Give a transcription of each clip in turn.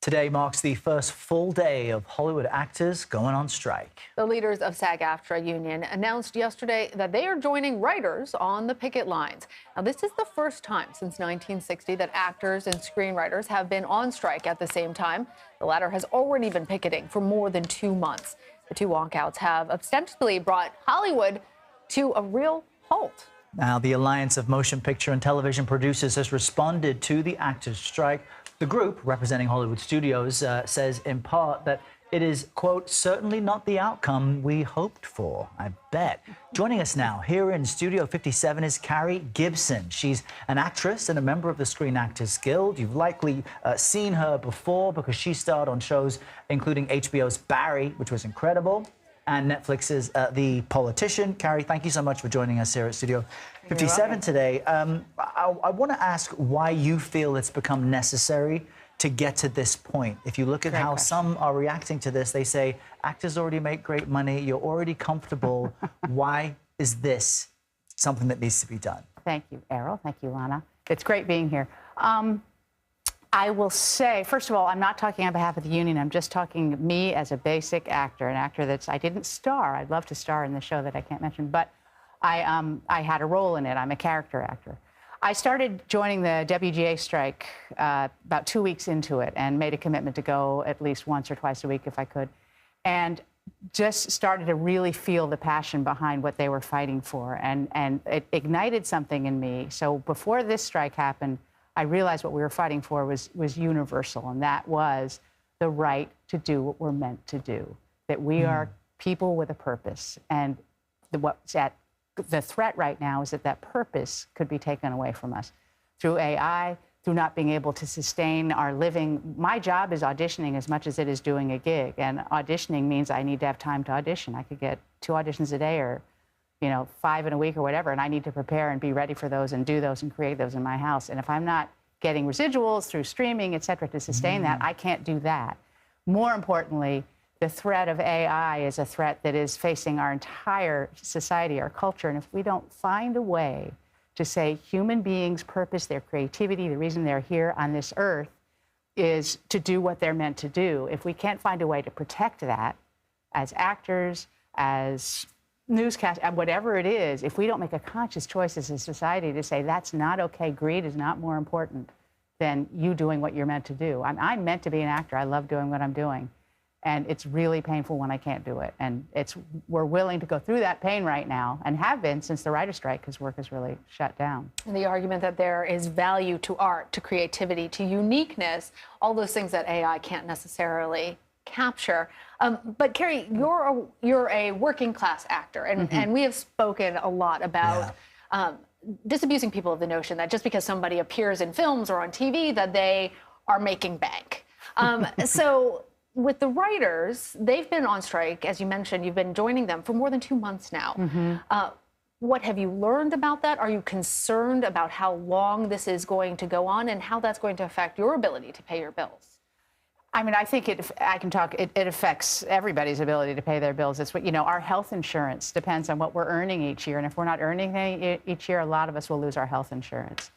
Today marks the first full day of Hollywood actors going on strike. The leaders of SAG-AFTRA union announced yesterday that they are joining writers on the picket lines. Now, this is the first time since 1960 that actors and screenwriters have been on strike at the same time. The latter has already been picketing for more than 2 months. The two walkouts have ostensibly brought Hollywood to a real halt. Now, the Alliance of Motion Picture and Television Producers has responded to the actors' strike. The group, representing Hollywood studios, says in part that it is, quote, certainly not the outcome we hoped for, I bet. Joining us now here in Studio 57 is Carrie Gibson. She's an actress and a member of the Screen Actors Guild. You've likely seen her before because she starred on shows including HBO's Barry, which was incredible, and Netflix's The Politician. Carrie, thank you so much for joining us here at Studio 57 today. I want to ask why you feel it's become necessary to get to this point. If you look at how some are reacting to this, they say, actors already make great money, you're already comfortable. Why is this something that needs to be done? Thank you, Errol. Thank you, Lana. It's great being here. I will say, first of all, I'm not talking on behalf of the union. I'm just talking me as a basic actor, an actor that's, I didn't star. I'd love to star in the show that I can't mention, but I had a role in it. I'm a character actor. I started joining the WGA strike about 2 weeks into it and made a commitment to go at least once or twice a week if I could, and just started to really feel the passion behind what they were fighting for, and it ignited something in me. So before this strike happened, I realized what we were fighting for was universal, and that was the right to do what we're meant to do, that we are people with a purpose. And the threat right now is that that purpose could be taken away from us through AI, through not being able to sustain our living. My job is auditioning as much as it is doing a gig, and auditioning means I need to have time to audition. I could get 2 auditions a day or 5 in a week or whatever, and I need to prepare and be ready for those and do those and create those in my house. And if I'm not getting residuals through streaming, et cetera, to sustain that, I can't do that. More importantly, the threat of AI is a threat that is facing our entire society, our culture. And if we don't find a way to say human beings' purpose, their creativity, the reason they're here on this earth is to do what they're meant to do, if we can't find a way to protect that as actors, as newscast, whatever it is, if we don't make a conscious choice as a society to say that's not okay, greed is not more important than you doing what you're meant to do. I'm meant to be an actor. I love doing what I'm doing. And it's really painful when I can't do it. And we're willing to go through that pain right now, and have been since the writer's strike, because work is really shut down. And the argument that there is value to art, to creativity, to uniqueness, all those things that AI can't necessarily capture. But Carrie, you're a working class actor, and we have spoken a lot about disabusing people of the notion that just because somebody appears in films or on TV that they are making bank. So with the writers, they've been on strike, as you mentioned. You've been joining them for more than 2 months now. What have you learned about that? Are you concerned about how long this is going to go on and how that's going to affect your ability to pay your bills? I mean, I think it affects everybody's ability to pay their bills. It's what, our health insurance depends on what we're earning each year. And if we're not earning anything each year, a lot of us will lose our health insurance.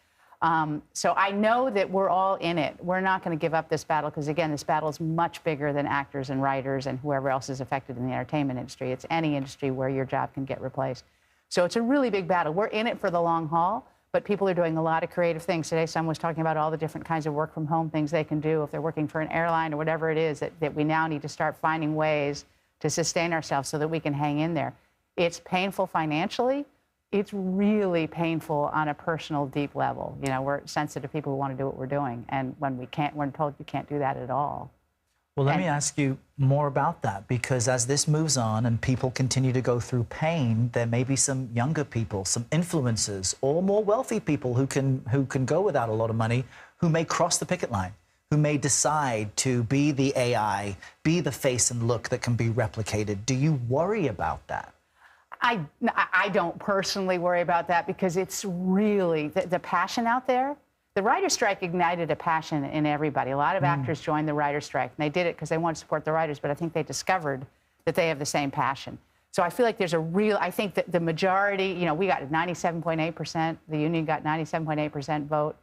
So I know that we're all in it. We're not going to give up this battle because, again, this battle is much bigger than actors and writers and whoever else is affected in the entertainment industry. It's any industry where your job can get replaced. So it's a really big battle. We're in it for the long haul. But people are doing a lot of creative things. Today, someone was talking about all the different kinds of work from home things they can do if they're working for an airline or whatever it is, that we now need to start finding ways to sustain ourselves so that we can hang in there. It's painful financially. It's really painful on a personal, deep level. We're sensitive people who want to do what we're doing. And when we're told you can't do that at all. Well, let me ask you more about that, because as this moves on and people continue to go through pain, there may be some younger people, some influencers, or more wealthy people who can go without a lot of money, who may cross the picket line, who may decide to be the AI, be the face and look that can be replicated. Do you worry about that? I don't personally worry about that, because it's really the passion out there. The writer's strike ignited a passion in everybody. A lot of actors joined the writer's strike, and they did it because they wanted to support the writers, but I think they discovered that they have the same passion. So I feel like there's I think that the majority, we got 97.8%, the union got 97.8% vote.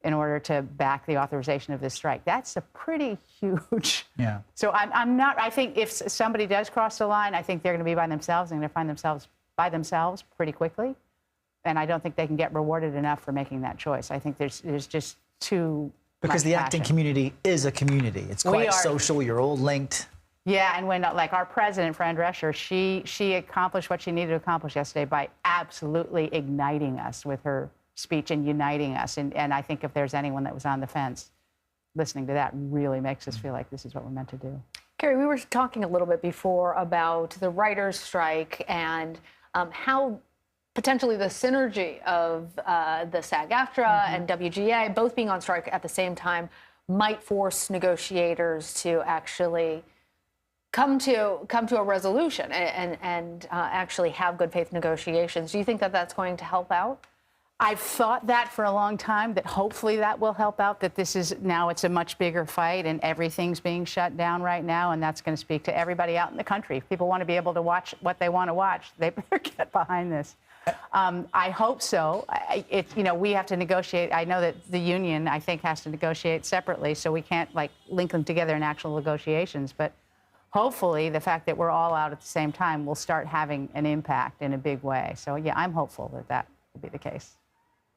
in order to back the authorization of this strike. That's a pretty huge. Yeah. So I'm not, I think if somebody does cross the line, I think they're going to be by themselves and they're going to find themselves by themselves pretty quickly. And I don't think they can get rewarded enough for making that choice. I think there's just too Because the acting community is a community. It's quite social. You're all linked. Yeah, and when, like, our president, Fran Drescher, she accomplished what she needed to accomplish yesterday by absolutely igniting us with her speech and uniting us. And I think if there's anyone that was on the fence, listening to that really makes us feel like this is what we're meant to do. Carrie, we were talking a little bit before about the writers' strike and how potentially the synergy of the SAG-AFTRA and WGA both being on strike at the same time might force negotiators to actually come to a resolution and actually have good faith negotiations. Do you think that that's going to help out? I've thought that for a long time, that hopefully that will help out, that this is now it's a much bigger fight and everything's being shut down right now, and that's going to speak to everybody out in the country. If people want to be able to watch what they want to watch, they better get behind this. I hope so. We have to negotiate. I know that the union, I think, has to negotiate separately, so we can't, like, link them together in actual negotiations. But hopefully the fact that we're all out at the same time will start having an impact in a big way. So, yeah, I'm hopeful that that will be the case.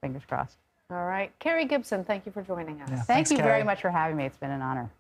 Fingers crossed. All right. Carrie Gibson, thank you for joining us. Yeah, Thank you Carrie. very much for having me. It's been an honor.